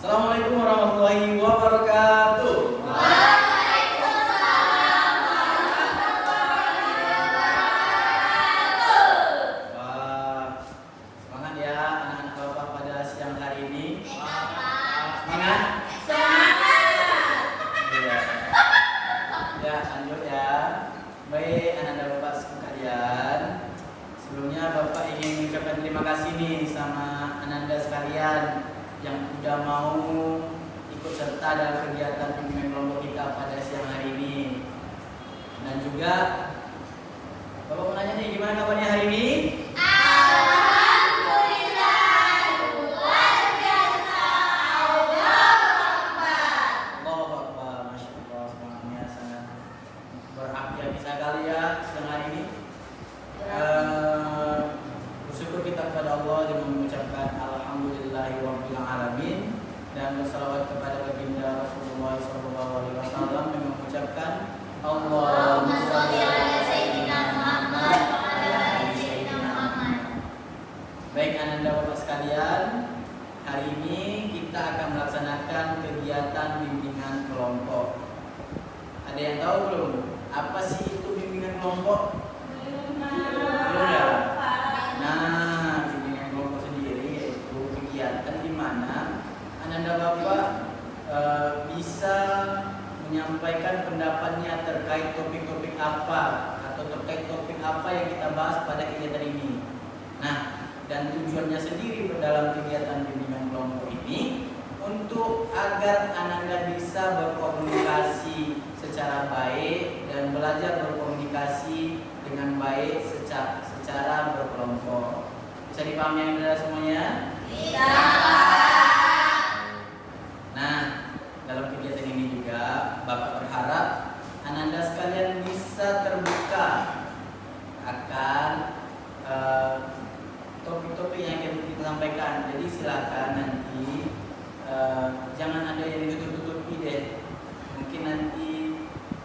Assalamualaikum warahmatullahi wabarakatuh. Waalaikumsalam warahmatullahi wabarakatuh. Wah, semangat ya anak-anak Bapak pada siang hari ini. Semangat? Semangat. Iya. Ya, lanjut ya. Baik, anak-anak Bapak sekalian. Sebelumnya Bapak ingin mengucapkan terima kasih nih sama Ananda sekalian yang udah mau ikut serta dalam kegiatan bimbingan kelompok kita pada siang hari ini. Dan juga Bapak mau nanya nih, gimana kabarnya hari ini? Alhamdulillah, luar biasa. Allahu Akbar, Masya Allah, semangatnya sangat berapi-api sekali ya siang hari ini. Bersyukur kita kepada Allah dengan mengucapkan Alhamdulillahirabbil alamin dan bersalawat kepada baginda Rasulullah SAW dengan mengucapkan Allahumma shalli ala sayyidina Muhammad wa ala ali sayyidina Muhammad. Baik Ananda Bapak sekalian, hari ini kita akan melaksanakan kegiatan bimbingan kelompok. Ada yang tahu belum? Apa sih itu bimbingan kelompok? Belum ya? Nah, bimbingan kelompok sendiri yaitu kegiatan di mana Ananda Bapak bisa menyampaikan pendapatnya terkait topik-topik apa atau terkait topik apa yang kita bahas pada kegiatan ini. Nah, dan tujuannya sendiri dalam kegiatan bimbingan kelompok ini untuk agar Ananda bisa berkomunikasi secara baik dan belajar berkomunikasi dengan baik secara berkelompok. Bisa dipahami Anda semuanya? Bisa. Nah, dalam kegiatan ini juga Bapak berharap Ananda sekalian bisa terbuka akan topik-topik yang kita sampaikan. Jadi silakan nanti jangan ada yang ditutup-tutupi deh. Mungkin nanti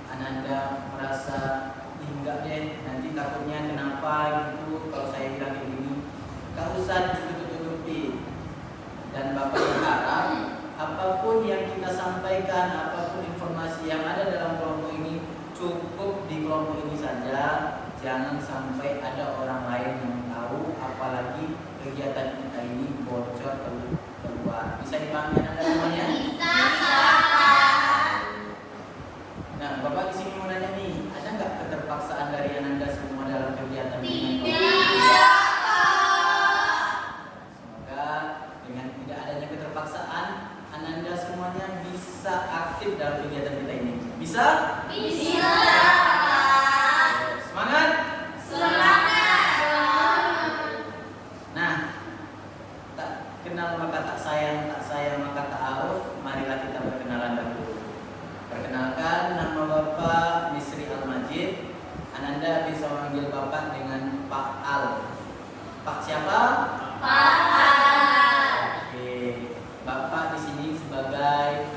Ananda merasa enggak deh, nanti takutnya kenapa gitu kalau saya bilang kayak gini. Gak usah ditutup-tutupi. Dan Bapak berharap apapun yang kita sampaikan, apapun informasi yang ada dalam kelompok ini cukup di kelompok ini saja. Jangan sampai ada orang lain yang tahu, apalagi kegiatan kita ini bocor keluar. Bisa dipahami Anda semuanya? Bisa. Nah, Bapak di sini mau nanya nih, ada nggak keterpaksaan dari Ananda semua dalam kegiatan ini? Tidak. Semoga dengan tidak adanya keterpaksaan, Ananda semuanya bisa aktif dalam kegiatan kita ini. Bisa? Bisa. Semangat! Semangat. Nah, tak kenal maka tak sayang, tak sayang maka tak aruf. Marilah kita perkenalan dahulu. Perkenalkan, nama Bapak Misri Al-Majid. Ananda bisa memanggil Bapak dengan Pak Al. Pak siapa? Pak Al. Oke, Bapak di sini sebagai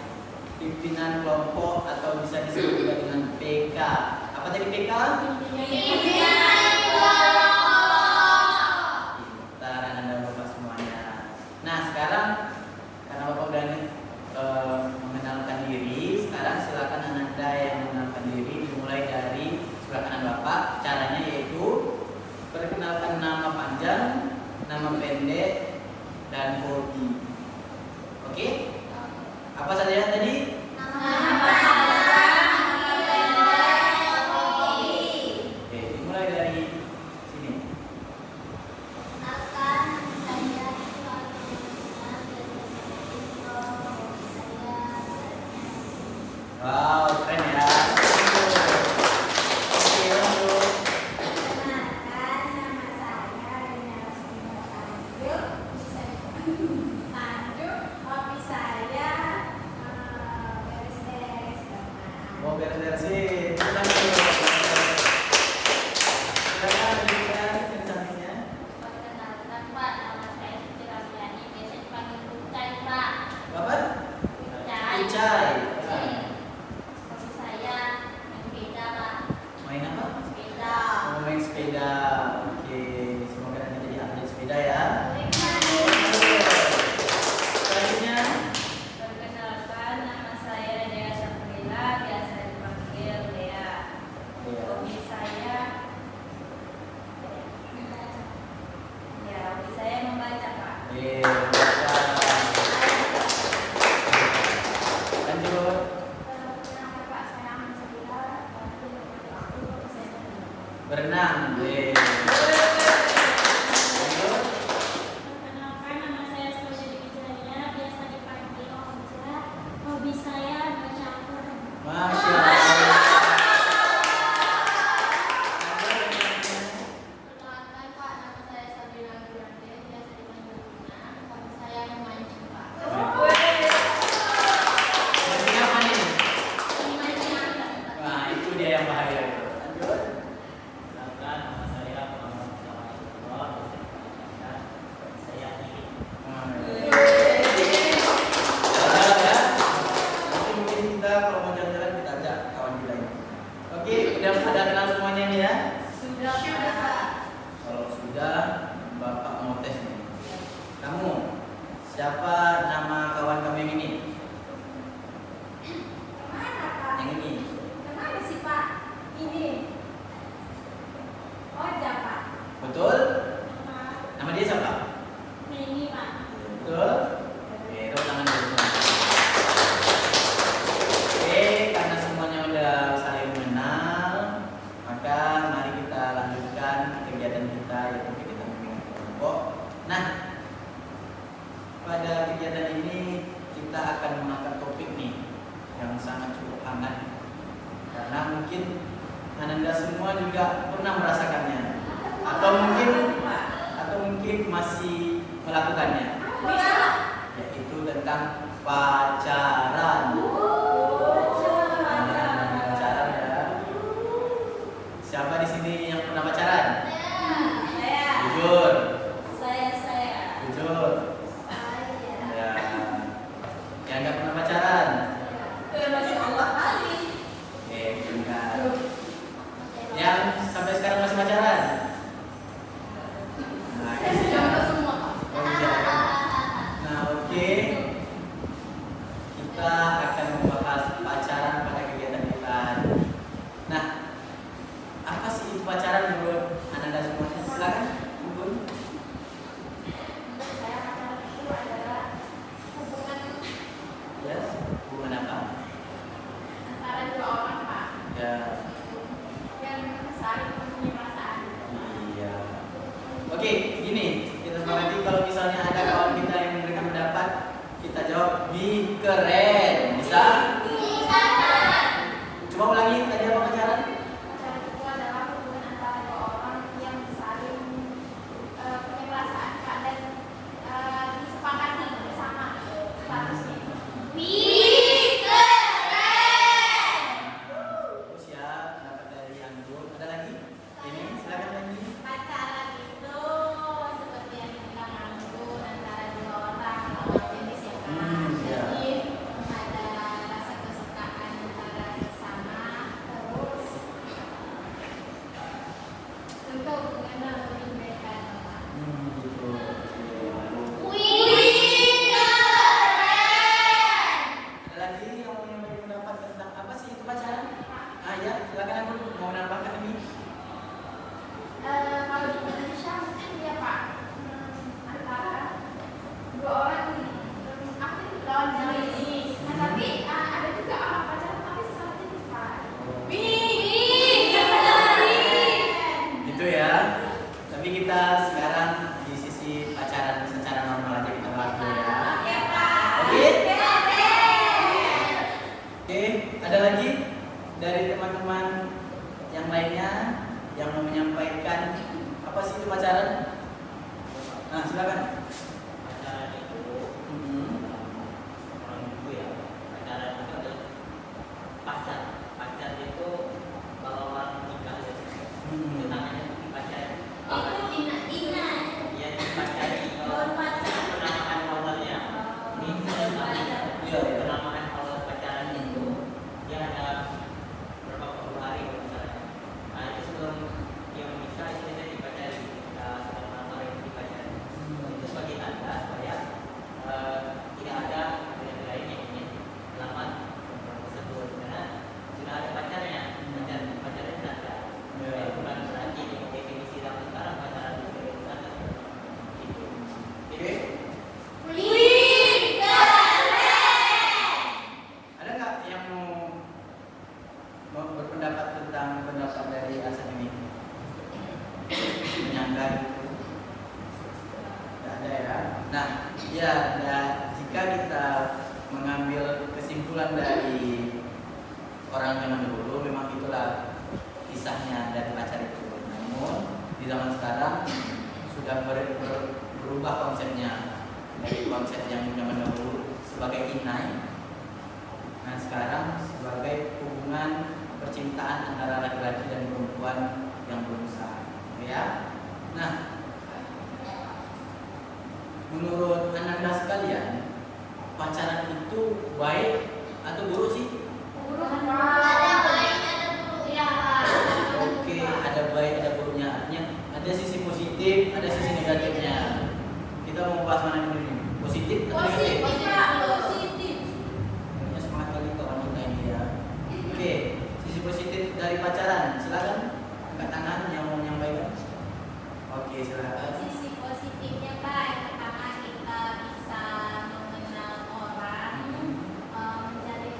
pimpinan kelompok atau bisa disebut juga dengan PK. Apa tadi PK? Pimpinan kelompok. Pintar Ananda Bapak semuanya. Nah sekarang karena Bapak udah mengenalkan diri, sekarang silakan Ananda yang mengenalkan diri, dimulai dari sebelah kanan Bapak. Caranya yaitu perkenalkan nama panjang, nama pendek, dan hobi. Oke? Apa saja tadi? Oke, dimulai dari sini. Wow, keren ya. Oke, lanjut. Mau beres-beresin. Silakan lanjutkan yang sampingnya. Bapak? Ucai. Main apa? Mau main sepeda. Oke, semoga nanti jadi atlet sepeda ya. Selanjutnya kita akan mengangkat topik nih yang sangat cukup hangat, karena mungkin Ananda semua juga pernah merasakannya, atau mungkin masih melakukannya, yaitu tentang pacaran. Pacaran ya. Siapa di sini yang pernah pacaran? Jujur. Jujur. Ya. Yang nggak pernah pacaran? Oke, enggak. Yang sampai sekarang masih pacaran? Nah, nah, oke. Kita akan membahas pacaran pada kegiatan kita. Nah, apa sih itu pacaran menurut Ananda semuanya? Silakan, Bun. Yes, hubungan apa? Ya, iya. Oke, gini, kita sepakati kalau misalnya ada kawan kita yang memberikan pendapat, kita jawab bi keren. Bisa? Coba ulangi tadi apa pacaran? Terus ya, pendapat dari Anggun. Ada lagi? Ini silakan lagi. Pacaran itu seperti yang kita nganggur antara dua orang lawan jenis ya kan. Iya. Jadi ada rasa kesukaan antara sesama, terus untuk hubungannya lebih baik kan. Gitu. Ada lagi yang mau memberi pendapat tentang apa sih itu pacaran? Ah ya, silakan Anggun mau menambahkan ini. Kalau di Indonesia mungkin ya Pak, antara dua orang nih, aku itu lawan jenis. Nah tapi ada juga orang pacaran tapi sesama jenis Pak. Gitu ya. Tapi kita sekarang di sisi pacaran secara normal aja kita bahas dulu ya. Ya Pak. Oke? Oke, ada lagi dari teman-teman yang lainnya yang mau menyampaikan apa sih itu pacaran? Nah, silakan. Pacaran itu orang itu ya, pacaran itu adalah pacar itu kalau orang nikah ya, itu namanya pacaran. Iya, dipacari. Kalau penamaan awalnya ini namanya penamaan awal pacaran itu dia ada berapa puluh hari kalau misalnya. Nah itu sebelum dia menikah istilahnya dipacari, sebelum lama itu dipacari. Itu sebagai tanda supaya tidak ada yang lain yang ingin melamar perempuan tersebut karena sudah ada pacarnya, pacarnya tanda. Bukan berarti di definisi zaman sekarang pacaran itu tanda. Gitu. Oke. Ada nggak yang mau berpendapat tentang pendapat dari Hasan ini? Menyangka gitu? Nggak ada ya. Nah, ya, jika kita mengambil kesimpulan dari orang zaman dahulu, memang itulah kisahnya dari pacar itu. Namun di zaman sekarang sudah berubah konsepnya dari konsep yang zaman dahulu sebagai inai. Nah, sekarang sebagai hubungan percintaan antara laki-laki dan perempuan yang berusaha, ya. Nah, menurut Ananda sekalian, pacaran itu baik atau buruk sih? Oke, ada baik ada buruknya. Artinya ada sisi positif, ada sisi negatifnya. Kita mau bahas mana dulu nih? Positif atau negatif? Ya, semangat kali kawan kita ini ya. Oke, sisi positif dari pacaran. Silakan angkat tangan yang mau menyampaikan. Oke, silakan. Sisi positifnya Pak, yang pertama kita bisa mengenal orang, mencari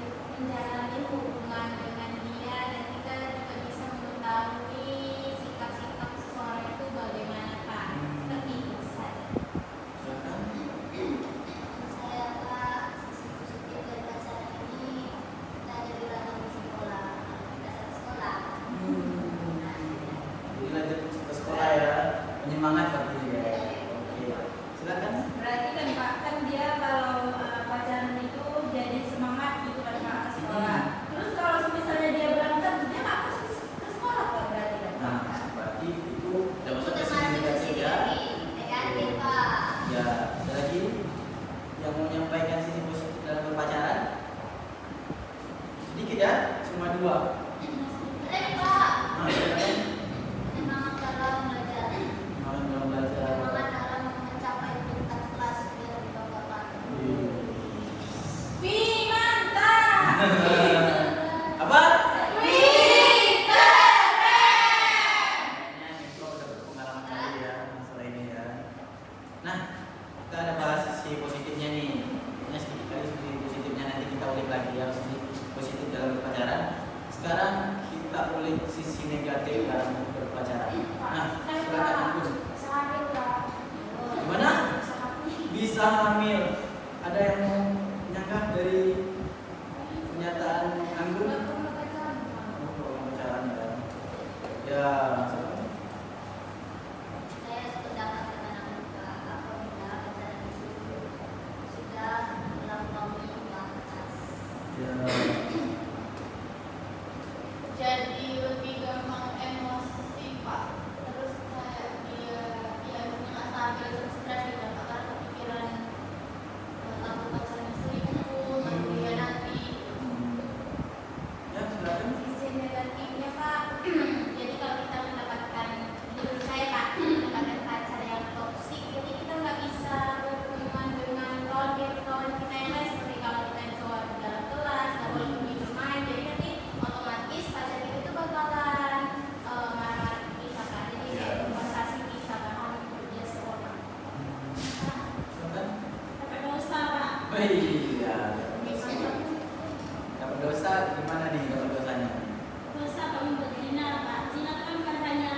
ya, cuma 2. Ada Pak. Nah, silakan. Semangat dalam belajar. Semangat dalam belajar. Semangat dalam mencapai tingkat kelas biar dibanggakan. Wih, mantap. Apa? Wih, keren. Kayaknya Niko udah berpengalaman kali ya masalah ini ya. Nah, kita ada bahas sisi positifnya nih. Ini sedikit kali sisi positifnya, nanti kita ulik lagi ya sisi positif dalam berpacaran. Sekarang kita ulik sisi negatif dalam berpacaran. Nah, silakan Anggun. Sahabat Pak. Gimana? Bisa hamil. Ada yang mau nyangka dari pernyataan Anggun? Pacaran ya. Ya, Saya sependapat dengan Anggun Pak. Apabila pacaran itu sudah melampaui batas. ya. Jadi lebih gampang emosi Pak. Terus kayak dia nggak stabil, terus stres gitu Pak, karena kepikiran takut pacarnya selingkuh, mengkhianati. Ya, silakan. Sisi negatifnya Pak, jadi kalau kita mendapatkan, menurut saya Pak, mendapatkan pacar yang toksik, jadi kita nggak bisa berhubungan dengan kawan kita yang lain, seperti kalau kita yang cowok di dalam kelas, nggak boleh pergi bermain, jadi nanti otomatis pacar kita itu bakalan marah-marah ke kita Pak, jadi kayak konsentrasi kita bahkan dia sekolah. Silakan. Dapat dosa Pak. Oh iya. Gimana? Dapat dosa gimana nih dapat dosanya? Dosa Pak membuat zina Pak. Zina kan bukan hanya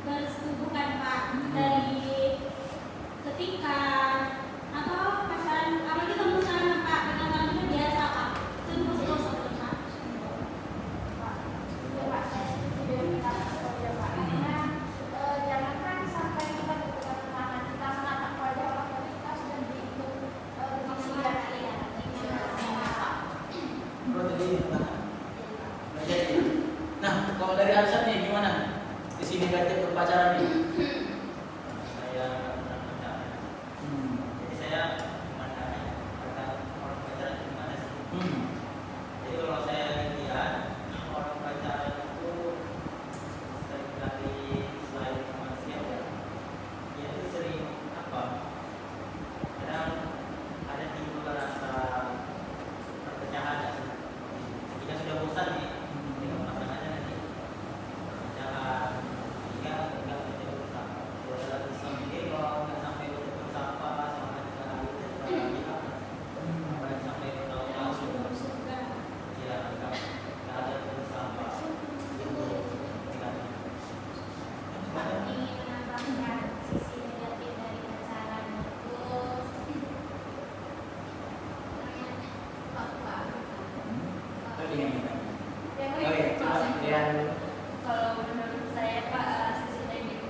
bersetubuhan Pak, dari ketika atau pacaran, apalagi sama sekarang Pak, dengan itu biasa Pak. Itu masuk dosa Pak. Pak, ya Pak, saya setuju dengan kita setuju Pak. Karena jangankan sampai kita berbuat kesalahan, kita menatap wajah orang tua kita sudah dihitung dengan sekian ya. Bro tadi nggak jadi. Nah, kalau dari Arsyad nih gimana? Sisi negatif berpacaran nih. Saya pernah pacaran. Jadi saya memandangnya orang pacaran itu gimana sih? Jadi kalau saya lihat orang pacaran itu seringkali selain manusia ya, dia itu sering apa? Kadang ada timbul rasa perpecahan ya. Jika sudah bosan nih dengan pasangannya nanti perpecahan, jika nggak bisa bersama, sudah sendiri kalau nggak sampai bersama sama dengan itu apalagi sampai bertahun-tahun ya nggak ada bersama itu negatif. Ingin menambahkan sisi negatif dari pacaran itu Tadi yang kita. yang Oh iya, coba lihat dulu. kalau menurut saya Pak, sisi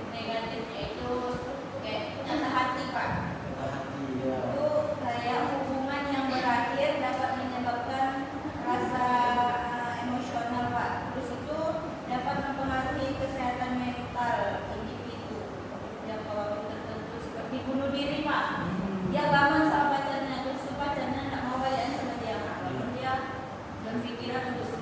negatifnya itu kayak patah hati Pak. Patah hati ya. Itu kayak hubungan yang berakhir dapat menyebabkan rasa emosional Pak. Terus itu dapat mempengaruhi kesehatan mental individu yang kalau tertentu seperti bunuh diri Pak. Dia bangun sama pacarnya, terus pacarnya nggak mau balikan sama dia, Pak. Lalu dia berpikiran untuk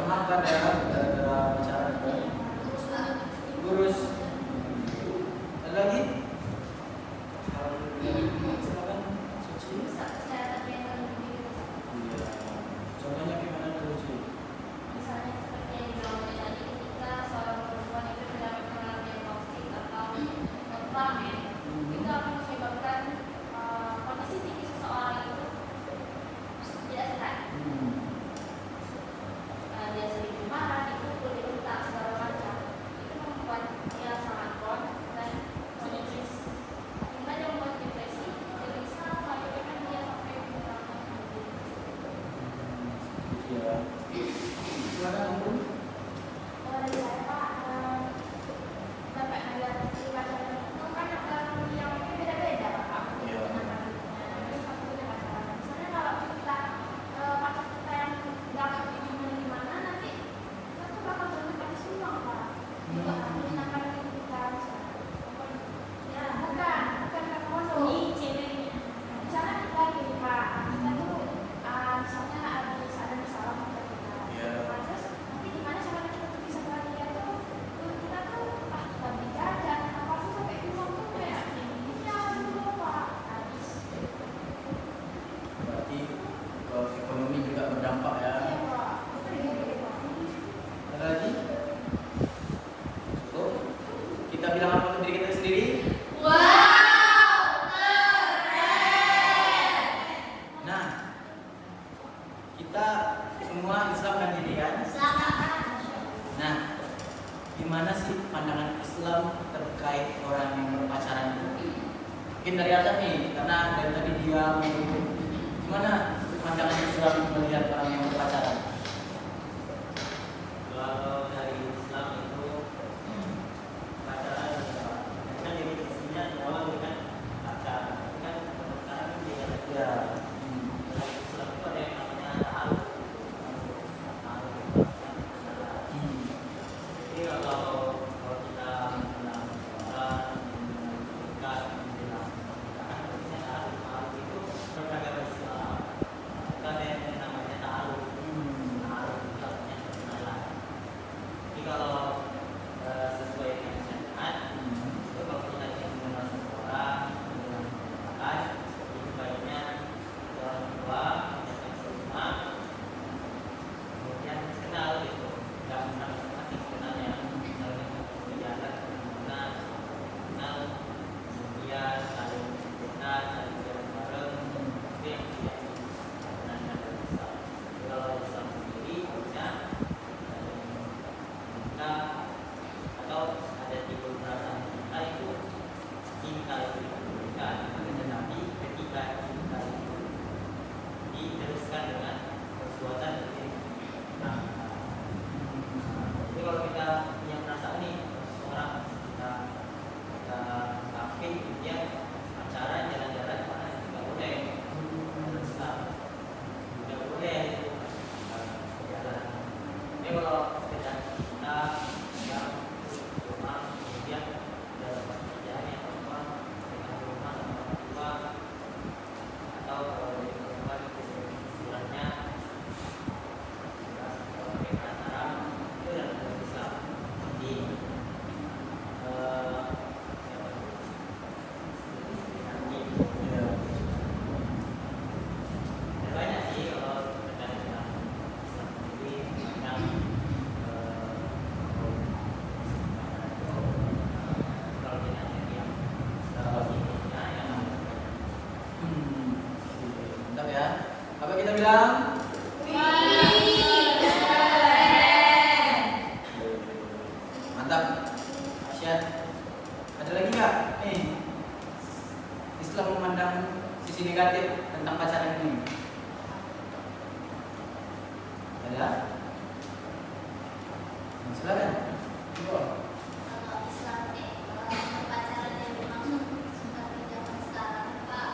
makan ya, gara-gara pacaran. Lurus. Ada lagi? Silakan, Suci. Iya. Contohnya gimana dulu, Suci? Misalnya seperti yang dibilang tadi, ketika seorang perempuan itu mendapatkan yang toksik atau konflik, itu akan menyebabkan kondisi psikis seseorang itu tidak sehat. Dia sering marah, dipukul, dibentak, segala macam. Itu membuat dia sangat down dan psikis. Hingga dia membuat depresi, dan bisa menyebabkan dia sampai mengalami bunuh diri. Iya. Silakan, Bu. Kalau dari saya Pak, Bapak negara di pacaran itu kan yang beda-beda Pak. Iya. Itu satu punya pacaran. Misalnya kalau kita pacar kita yang nggak gimana nanti kita tuh bakal berhenti sumbang Pak. Juga menggunakan kita. Ya bukan karena masuk. Ini ceweknya. Misalnya kita gini Pak, kita tuh misalnya ada masalah sama kita. Iya. Terus nanti gimana caranya kita tuh bisa bahagia tuh kita tuh kita beli jajan apa sih sampai bingung tuh kayak ya dulu Pak habis. Berarti ke ekonomi juga berdampak ya. Iya Pak, betul Pak. Ada lagi? Cukup. Kita bilang apa untuk diri kita sendiri? Nah, kita semua Islam kan jadi kan? Nah, gimana sih pandangan Islam terkait orang yang berpacaran itu? Mungkin dari atas nih, karena dari tadi dia gimana pandangan Islam melihat orang yang berpacaran? Kalau dari Islam itu pacaran kan jadi isinya awal kan pacaran kan sekarang dia Ya. dalam Islam itu ada yang namanya ta'aruf. Jadi kalau kita bilang orang dekat bilang kan artinya ta'aruf itu beragama Islam. Kita ada yang namanya ta'aruf. Ta'aruf itu artinya kenalan. Jadi kalau sesuai dengan syariat itu kalau kita ingin mengenal seseorang dengan mengatakan itu sebaiknya orang tua menyiapkan rumah kemudian kenal gitu nggak masing-masing kenalnya misalnya berjalan kemana kenal kemudian saling cerita saling jalan bareng itu yang tidak dibenarkan dari Islam. Kalau Islam sendiri harusnya kita atau ada timbul perasaan cinta itu cinta itu diberikan tetapi ketika cinta itu diteruskan dengan perbuatan dari nah, jadi kalau kita punya perasaan nih seorang kita tapi dia pacaran jalan-jalan mana tidak boleh Islam tidak boleh itu jalan. Jadi kalau sekedar kita yang rumah kemudian dalam pekerjaan yang perempuan dengan rumah sama orang tua atau kalau dari perempuan istilahnya sebagai perantara itu dalam Islam. Jadi Ya. banyak sih kalau terkait dengan Islam sendiri tentang kalau kita yang posisinya yang Mantap ya. Apa kita bilang? Mantap. Asyad. Ada lagi nggak? Islam memandang sisi negatif tentang pacaran ini. Ada? Silakan. Coba. Kalau Islam pacaran yang dimaksud seperti zaman sekarang Pak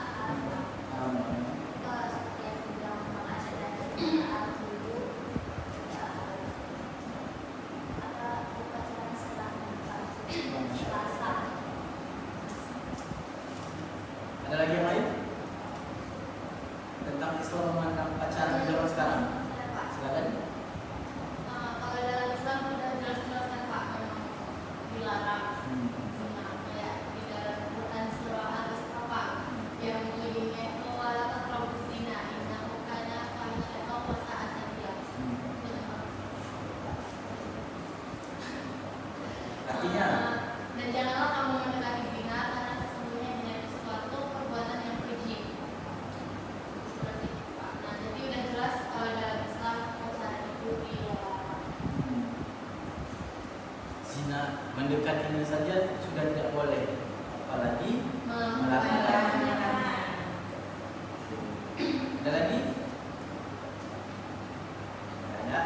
seperti yang dibilang Bang Asyad tadi dulu ada pacaran setelah Selasa. Ada lagi yang lain? Tentang Islam memandang pacaran di zaman sekarang. Silakan. Mendekatinya saja sudah tidak boleh, apalagi melakukannya. Ada lagi? Tidak ada.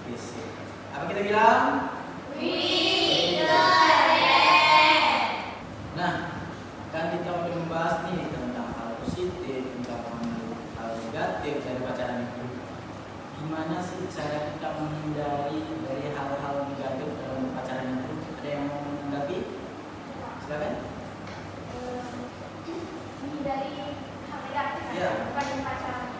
Fisik. Apa kita bilang? Nah, kan kita udah membahas nih tentang hal positif, tentang hal negatif dari pacaran itu. Gimana sih cara kita menghindari dari hal-hal negatif dalam pacaran itu? Ada yang mau menanggapi? Silakan. Menghindari hal negatif Iya. bukan pacaran.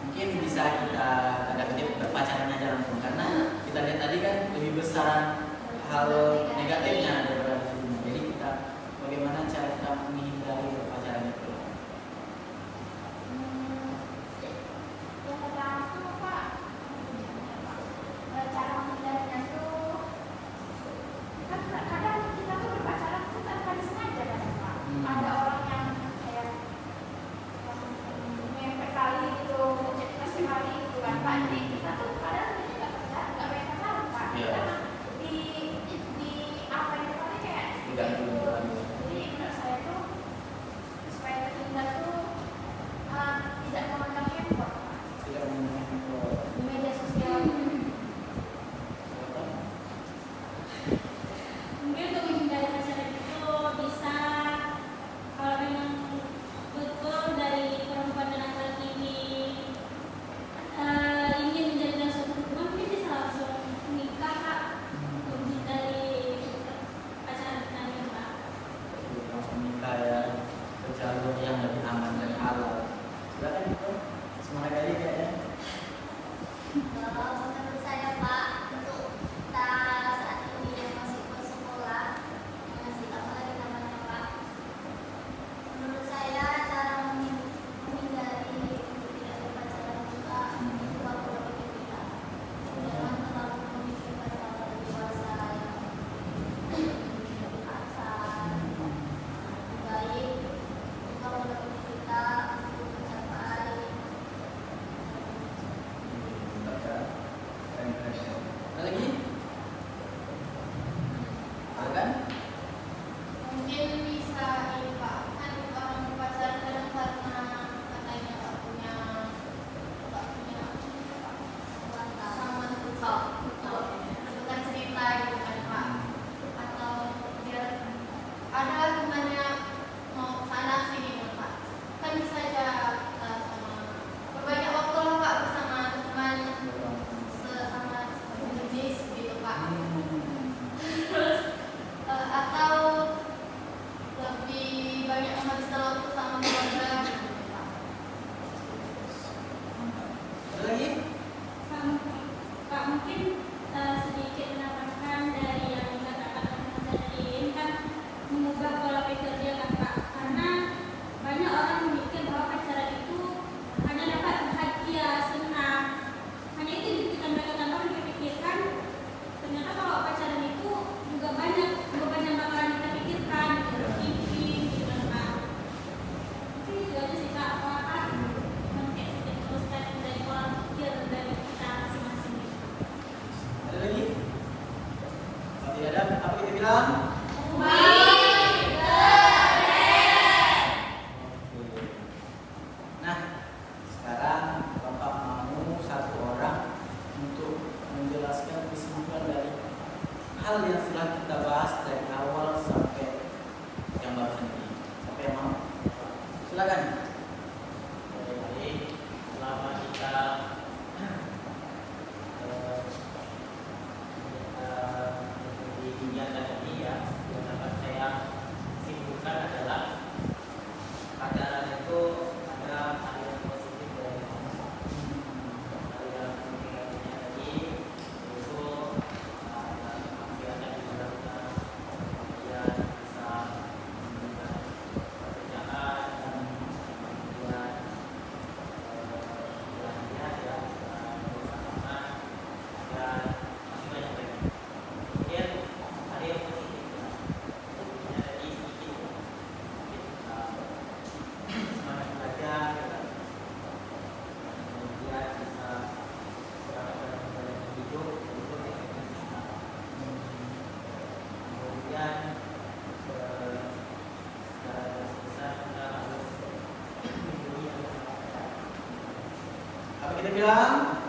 Mungkin bisa kita tanda kutip berpacaran aja langsung, karena kita lihat tadi kan lebih besar hal negatifnya daripada positifnya. Jadi kita bagaimana cara kita menghindari berpacaran itu? Yang pertama tuh Pak, cara menghindarinya tuh kan kadang kita tuh berpacaran tuh tanpa disengaja kan Pak. Ada orang yang kayak ngefek kali gitu, ngecek kita sekali gitu kan Pak. Jadi kita tuh kadang nggak banyak pacaran Pak. Iya. Karena di apa yang kita tuh kayak Tergantung. jadi menurut saya tuh supaya terhindar tuh tidak memandang handphone Pak. Tidak menggunakan Di media sosial. Mungkin untuk menghindari pacaran itu bisa kalau memang betul dari perempuan dan laki-laki ini ingin menjalin suatu hubungan, mungkin bisa langsung menikah Kak, untuk menghindari pacaran nanti Pak. langsung nikah ya, ke jalur yang lebih aman dan halal. Silakan itu semangat kali kayaknya. Menurut saya Pak, untuk kita saat ini yang masih bersekolah, masih tak lagi namanya Pak. Menurut saya cara menghindari untuk tidak berpacaran juga itu pola pikir kita. Jangan terlalu memikirkan hal dewasa yang lebih kasar. Baik juga pola pikir kita untuk mencapai Ada lagi? Ada kan? mungkin bisa ini Pak, kan orang berpacaran kadang karena katanya nggak punya sama betul bukan cerita gitu kan Pak, atau dia ada temannya mau sana sini gitu, Pak, kan bisa aja kita sama berbanyak waktu lah Pak bersama teman sesama jenis gitu Pak. Terus atau lebih banyak menghabiskan waktu sama keluarga gitu, Pak. Ada lagi? Kak, mungkin sedikit menambahkan dari yang dikatakan Mas tadi, ini kan mengubah pola pikir dia kan Kak, karena banyak orang memikir bahwa pacaran itu hanya dapat bahagia, senang, hanya itu yang kita mereka tambah pikirkan. Ternyata kalau pacaran itu juga banyak beban yang bakalan kita pikirkan, overthinking gitu kan Kak. Mungkin itu aja sih Kak, apakah mungkin sedikit teruskan dari pola pikir dari kita masing-masing gitu. Ada lagi? Kalau tidak ada, apa kita bilang? Oke. Nah, sekarang Bapak mau satu orang untuk menjelaskan kesimpulan dari hal yang telah kita bahas dari awal sampai yang barusan ini. Siapa yang mau? Silakan. Jadi selama kita di kegiatan ini ya, yang dapat saya simpulkan adalah pacaran itu ada hal yang positif dan hal yang negatifnya tadi, yaitu masih ada di dalamnya, kemudian bisa memberikan pekerjaan dan kemudian belanja ya, bersama dan masih banyak lagi. Kemudian ada yang positif, positifnya tadi sedikit. bilang?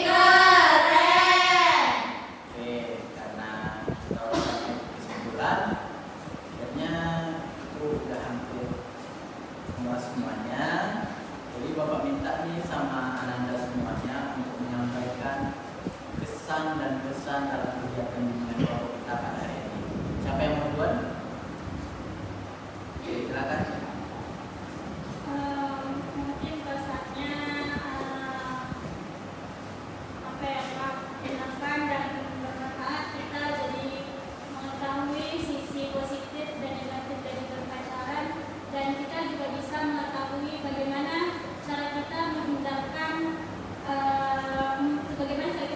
Keren. Oke, karena kita udah sampai kesimpulan, akhirnya itu udah hampir membahas semuanya. Jadi Bapak minta nih sama Ananda semuanya untuk menyampaikan kesan dan kesan dalam kegiatan bimbingan kelompok kita pada hari ini. Siapa yang mau duluan? Oke, silakan. Mungkin pesannya apa ya Pak, menyenangkan dan bermanfaat. Kita jadi mengetahui sisi positif dan negatif dari berpacaran, dan kita juga bisa mengetahui bagaimana cara kita menghindarkan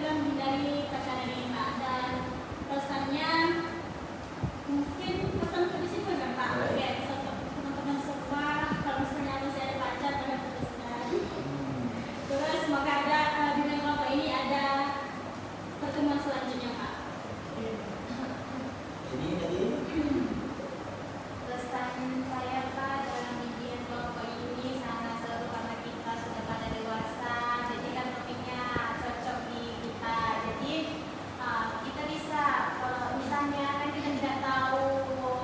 menghindari pacaran ini Pak. Dan pesannya mungkin pesan ke disiplin kan Pak. Oke, pesan untuk teman-teman semua, kalau misalnya masih ada pacar jangan teruskan. Terus semoga ada bimbingan kelompok ini ada pertemuan selanjutnya Pak. Jadi tadi Pesan saya Pak dalam bimbingan kelompok ini sangat seru karena kita sudah pada dewasa. Jadi kan topiknya cocok di kita. Jadi kita bisa, kalau misalnya kan kita tidak tahu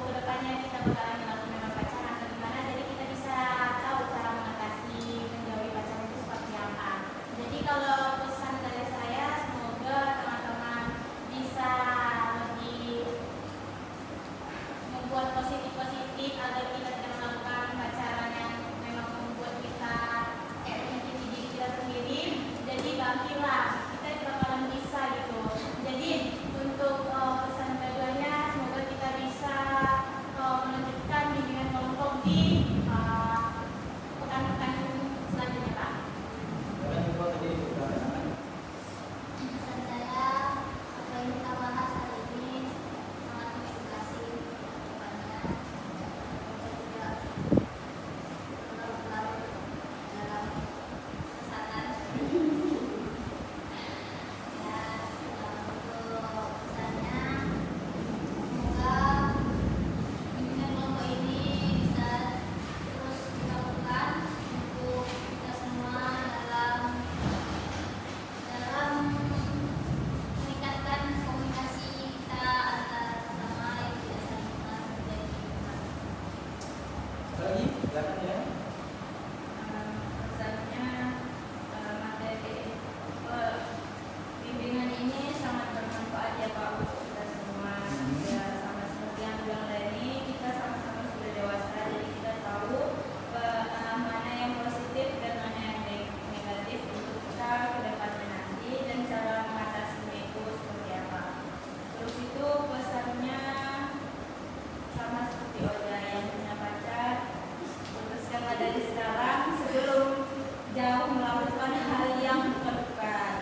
kedepannya kita bakalan melakukan pacaran atau gimana, jadi kita bisa tahu cara menjauhi pacaran itu seperti apa. Jadi kalau pesan dari saya, semoga teman-teman bisa lebih membuat positif-positif agar kita tidak melakukan pacaran yang memang membuat kita menyakiti diri kita sendiri. Jadi bangkitlah, kita bakalan bisa gitu. Jadi untuk pesan keduanya, semoga kita bisa melanjutkan bimbingan kelompok di pekan-pekan selanjutnya Pak. Bapak juga tadi sudah katakan. Pesan saya, apa yang kita bahas hari ini sangat mengedukasi kepada kita tidak larut-larut dalam kesesatan. Dan untuk pesannya, semoga bimbingan kelompok ini bisa terus dilakukan untuk kita semua dalam meningkatkan komunikasi kita antar sesama yang tidak saling kenal dan Apa lagi? Silakan ya. Pesannya materi bimbingan ini sangat bermanfaat ya Pak untuk kita semua. Ya, sama seperti yang bilang tadi, kita sama-sama sudah dewasa, jadi kita tahu mana yang positif dan mana yang negatif untuk kita ke depannya nanti, dan cara mengatasinya itu seperti apa. Terus itu pesannya sama seperti Oda yang punya pacar, putuskanlah dari sekarang sebelum jauh melakukan hal yang bukan.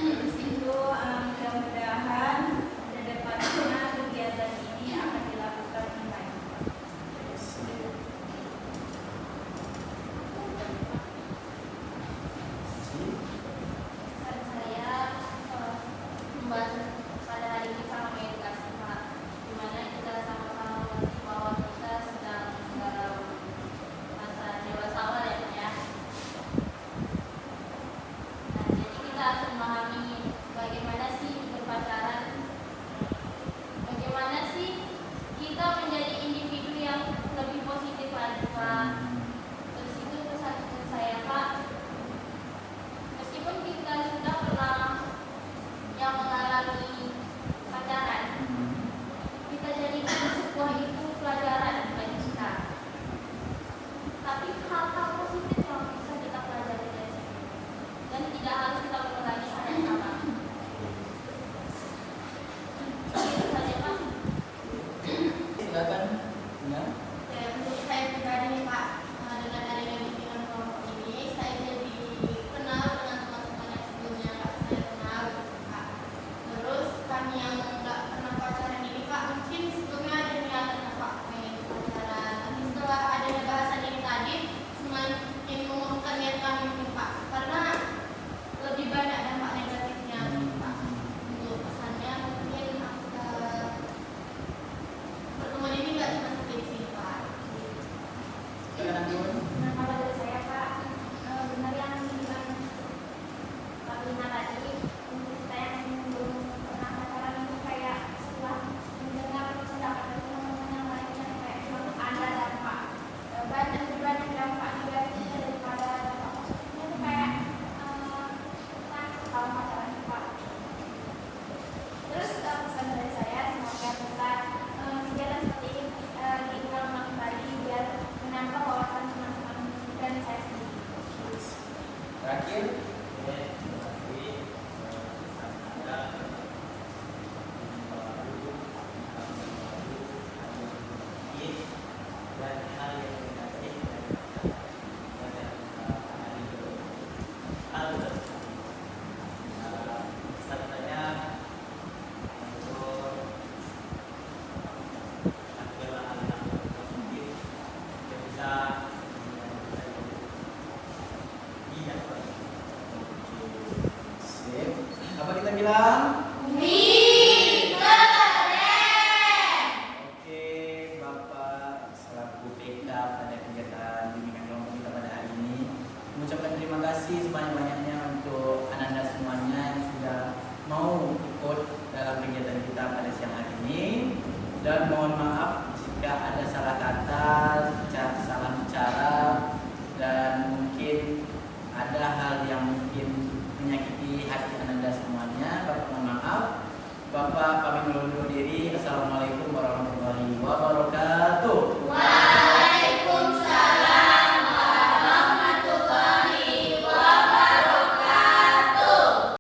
Terus itu mudah-mudahan ke depannya kegiatan ini akan dilakukan dengan baik. pesan saya membahas pada hari ini sangat mengedukasi Pak, dimana kita sama-sama mengerti bahwa kita sedang dalam masa dewasa awal ya. Nah, jadi kita harus memahami bagaimana sih berpacaran, bagaimana sih kita menjadi individu yang lebih positif lagi Pak. Terus itu pesan saya Pak, meskipun kita sudah pernah yang mengalami pacaran, kita jadikan sebuah itu pelajaran bagi kita. Tapi hal-hal positif yang bisa kita pelajari dari situ, dan tidak harus kita mengulangi hal yang sama. terakhir. Sip. Apa kita bilang? Oke, Bapak selaku PK pada kegiatan bimbingan kelompok kita pada hari ini mengucapkan terima kasih sebanyak-banyaknya untuk anak-anak semuanya yang sudah mau ikut dalam kegiatan kita pada siang hari ini, dan mohon maaf jika ada salah kata, salah bicara, dan